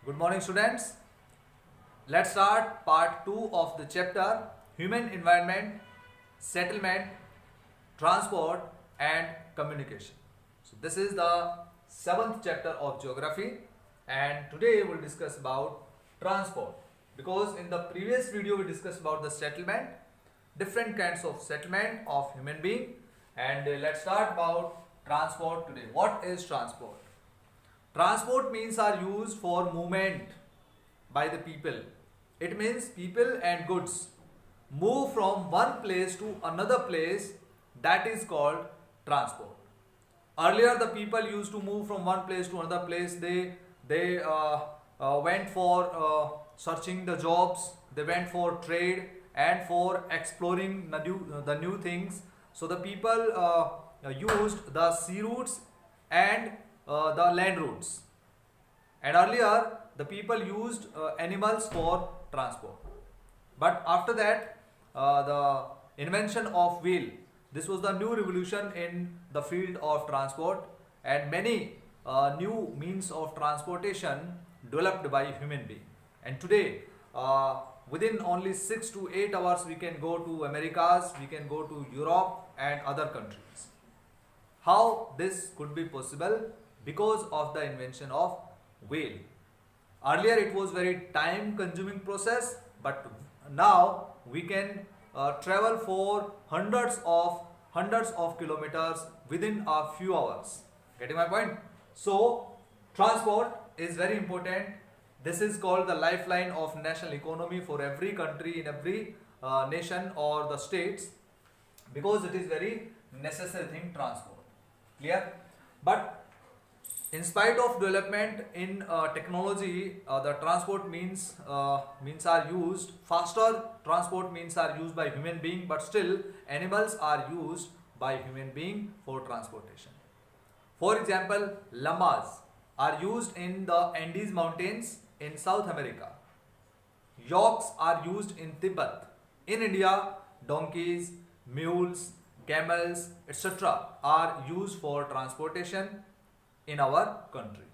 Good morning, students. Let's start part 2 of the chapter Human Environment, Settlement, Transport and Communication. So this is the 7th chapter of Geography, and today we'll discuss about transport, because in the previous video we discussed about the settlement, different kinds of settlement of human being, and let's start about transport today. What is transport? Transport means are used for movement by the people. It means people and goods move from one place to another place, that is called transport. Earlier the people used to move from one place to another place. They went for searching the jobs, they went for trade and for exploring the new things. So the people used the sea routes and the land routes, and earlier the people used animals for transport. But after that, the invention of wheel, this was the new revolution in the field of transport, and many new means of transportation developed by human being. And today, within only 6 to 8 hours, we can go to Americas, we can go to Europe and other countries. How this could be possible? Because of the invention of wheel. Earlier it was very time consuming process, but now we can travel for hundreds of kilometers within a few hours. Getting my point? So transport is very important. This is called the lifeline of national economy for every country, in every nation or the states, because it is very necessary thing, transport. Clear? But in spite of development in technology, the transport means are used faster. Transport means are used by human being, but still animals are used by human being for transportation. For example, llamas are used in the Andes mountains in South America. Yaks are used in Tibet. In India, donkeys, mules, camels, etc. are used for transportation in our country.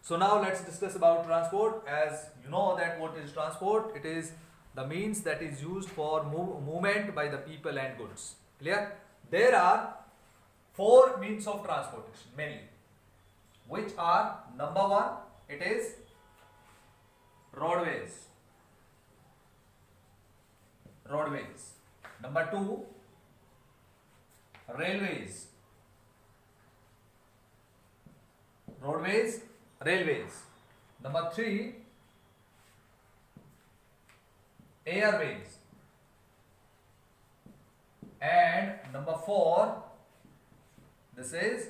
So now let's discuss about transport. As you know that what is transport? It is the means that is used for movement by the people and goods. Clear? There are 4 means of transportation mainly, which are: number 1, it is roadways. Number 2, railways. Railways. Number 3, airways. And number 4, this is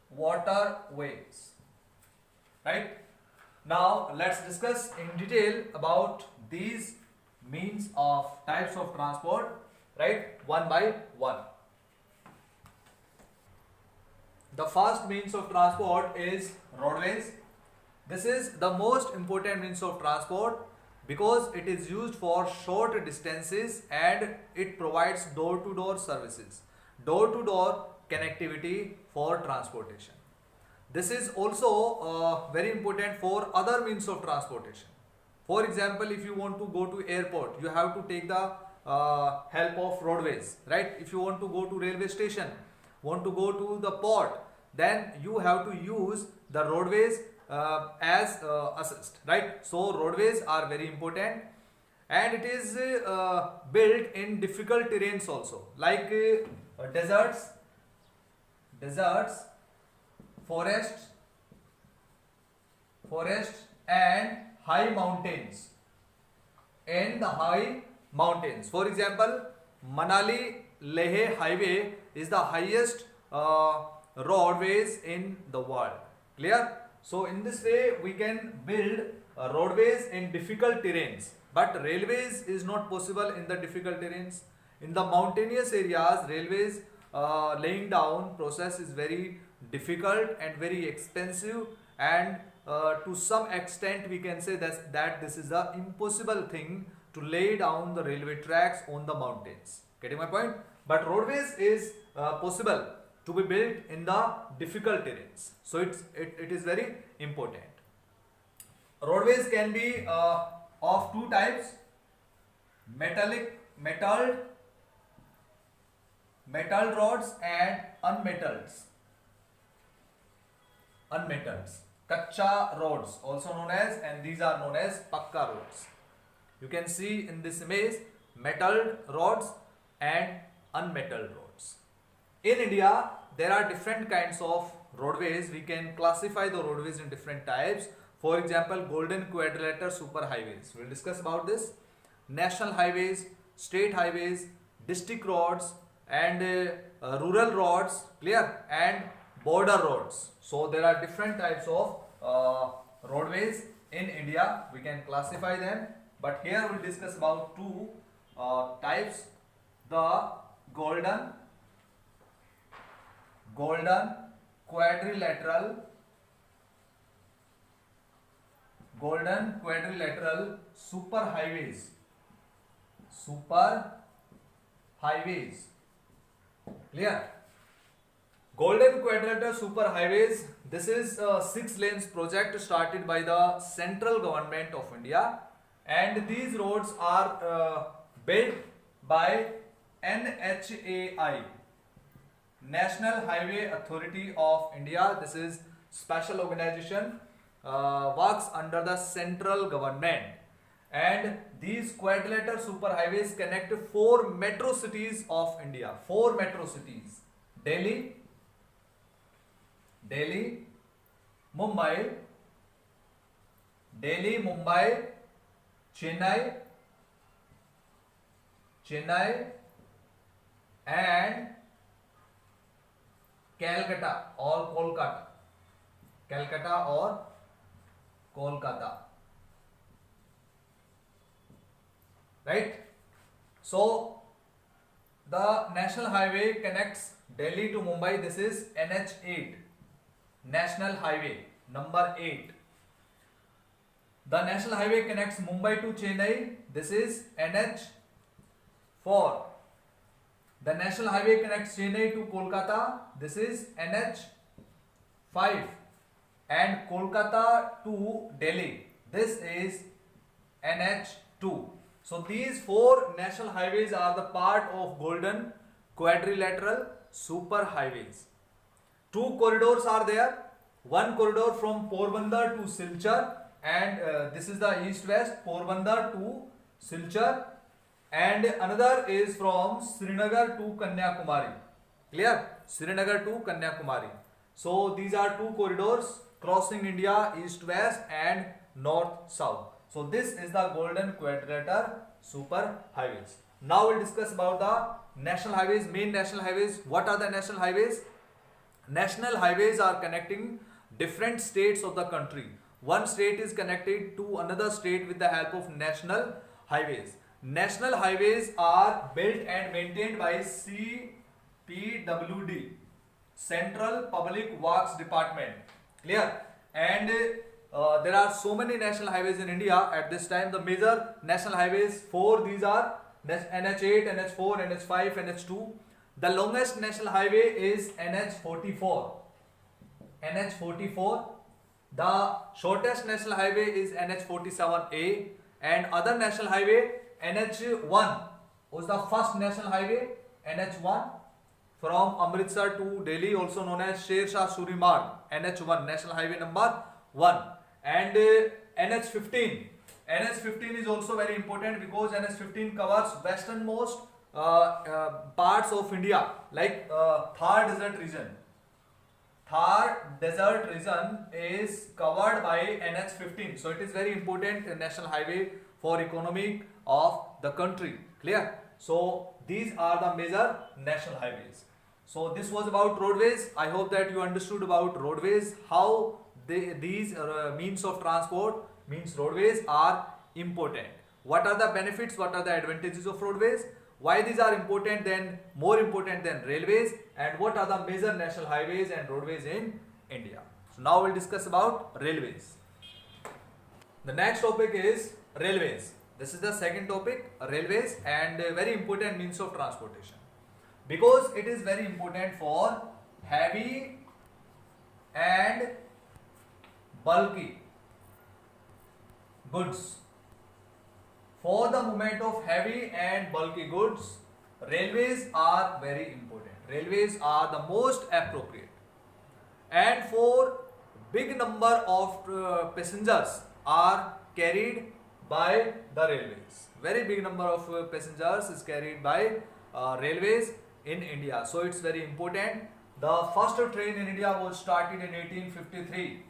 waterways. Right? Now let's discuss in detail about these means of types of transport, right, one by one. The first means of transport is roadways. This is the most important means of transport because it is used for short distances and it provides door-to-door services, door-to-door connectivity for transportation. This is also very important for other means of transportation. For example, if you want to go to airport, you have to take the help of roadways, right? If you want to go to railway station, want to go to the port, then you have to use the roadways as assist, right? So roadways are very important, and it is built in difficult terrains also, like deserts, forests and high mountains. For example, Manali Leh highway is the highest roadways in the world. Clear? So in this way we can build roadways in difficult terrains, but railways is not possible in the difficult terrains. In the mountainous areas, railways laying down process is very difficult and very expensive, and to some extent we can say that this is the impossible thing to lay down the railway tracks on the mountains. Getting my point? But roadways is possible to be built in the difficult terrains. So it is very important. Roadways can be of two types: metalled roads and unmetalled. Kacha roads, also known as, and these are known as pakka roads. You can see in this image metalled roads and unmetalled roads. In India, there are different kinds of roadways. We can classify the roadways in different types. For example, golden quadrilateral super highways. We'll discuss about this. National highways, state highways, district roads, and rural roads, clear, and border roads. So there are different types of roadways in India. We can classify them, but here we'll discuss about two types: the golden quadrilateral super highways. Clear? Golden quadrilateral super highways. This is a 6 lanes project started by the central government of India, and these roads are built by NHAI, National Highway Authority of India. This is special organization, works under the central government, and these quadrilateral super highways connect 4 metro cities of India. 4 metro cities: Delhi, Mumbai, Chennai, and Calcutta or Kolkata. Right? So the national highway connects Delhi to Mumbai. This is NH8, National Highway number 8. The national highway connects Mumbai to Chennai. This is NH4. The national highway connects Chennai to Kolkata. This is NH5. And Kolkata to Delhi. This is NH2. So these 4 national highways are the part of golden quadrilateral super highways. 2 corridors are there. One corridor from Porbandar to Silchar, and this is the east-west, Porbandar to Silchar, and another is from Srinagar to Kanyakumari. Clear? Srinagar to Kanyakumari. So these are 2 corridors crossing India east-west and north-south. So this is the golden quadrilateral super highways. Now we'll discuss about the national highways, main national highways. What are the national highways? National highways are connecting different states of the country. One state is connected to another state with the help of national highways. National highways are built and maintained by CPWD, Central Public Works Department. Clear? And there are so many national highways in India at this time. The major national highways, 4, these are NH8, NH4, NH5, NH2. The longest national highway is NH44. The shortest national highway is NH47A, and other national highway NH1 was the first national highway. NH1 from Amritsar to Delhi, also known as Sher Shah Suri Marg, NH1, national highway number 1. And NH15 is also very important because NH15 covers westernmost parts of India, like Thar desert region. Thar desert region is covered by NH15. So it is very important national highway for economy of the country. Clear? So these are the major national highways. So this was about roadways. I hope that you understood about roadways, how these means of transport, means roadways, are important. What are the benefits, what are the advantages of roadways, why these are important more important than railways, and what are the major national highways and roadways in India. So now we'll discuss about railways. The next topic is railways. This is the second topic, railways, and a very important means of transportation, because it is very important for heavy and bulky goods. For the movement of heavy and bulky goods, railways are very important. Railways are the most appropriate. And for big number of passengers are carried by the railways. Very big number of passengers is carried by railways in India. So it's very important. The first train in India was started in 1853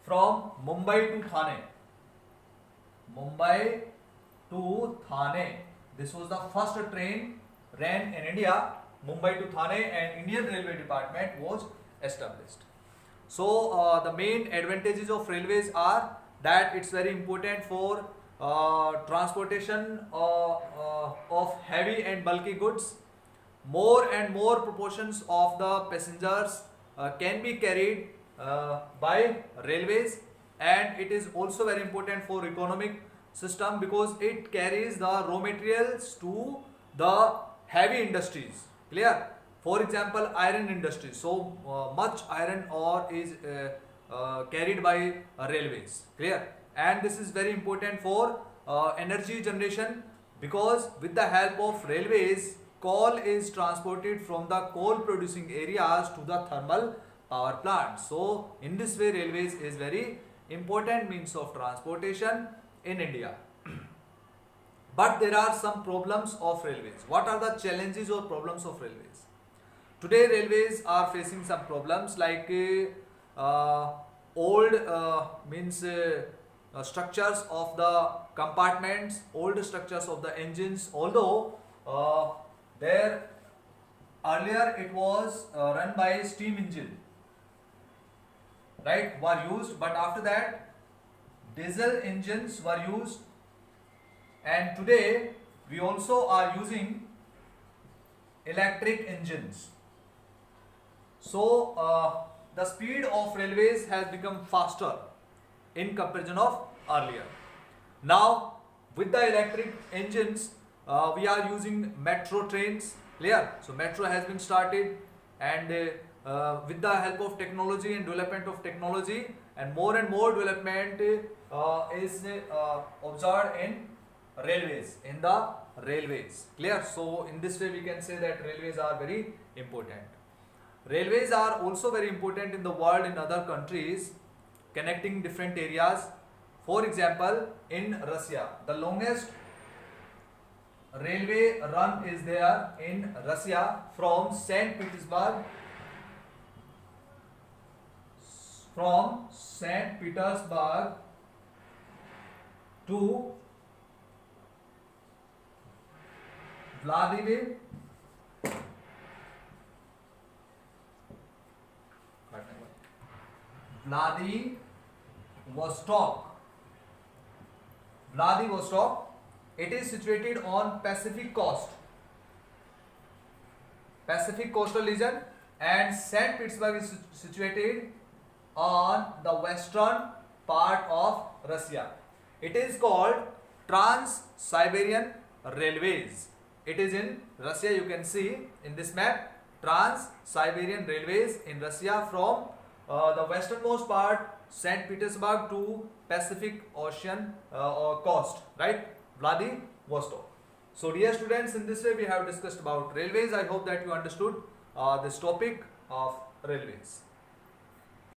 from Mumbai to Thane. Mumbai to Thane. This was the first train ran in India, Mumbai to Thane, and Indian Railway Department was established. So the main advantages of railways are that it's very important for transportation of heavy and bulky goods. More and more proportions of the passengers can be carried by railways, and it is also very important for economic system because it carries the raw materials to the heavy industries. Clear? For example, iron industry. So much iron ore is carried by railways. Clear? And this is very important for energy generation because with the help of railways, coal is transported from the coal producing areas to the thermal power plants. So in this way, railways is very important means of transportation in India. But there are some problems of railways. What are the challenges or problems of railways? Today railways are facing some problems like old structures of the compartments, old structures of the engines. Although there earlier it was run by steam engine, right, were used, but after that diesel engines were used, and today we also are using electric engines. So the speed of railways has become faster in comparison of earlier. Now with the electric engines we are using metro trains. Clear? So metro has been started, and with the help of technology and development of technology, and more development is observed in railways. Clear? So in this way we can say that railways are very important. Railways are also very important in the world, in other countries, connecting different areas. For example, in Russia, the longest railway run is there in Russia from St. Petersburg to Vladivostok. It is situated on Pacific coastal region, and St. Petersburg is situated on the western part of Russia. It is called Trans-Siberian Railways. It is in Russia. You can see in this map Trans-Siberian Railways in Russia from the westernmost part, St. Petersburg, to Pacific Ocean coast, right, Vladivostok. So dear students, in this way we have discussed about railways. I hope that you understood this topic of railways.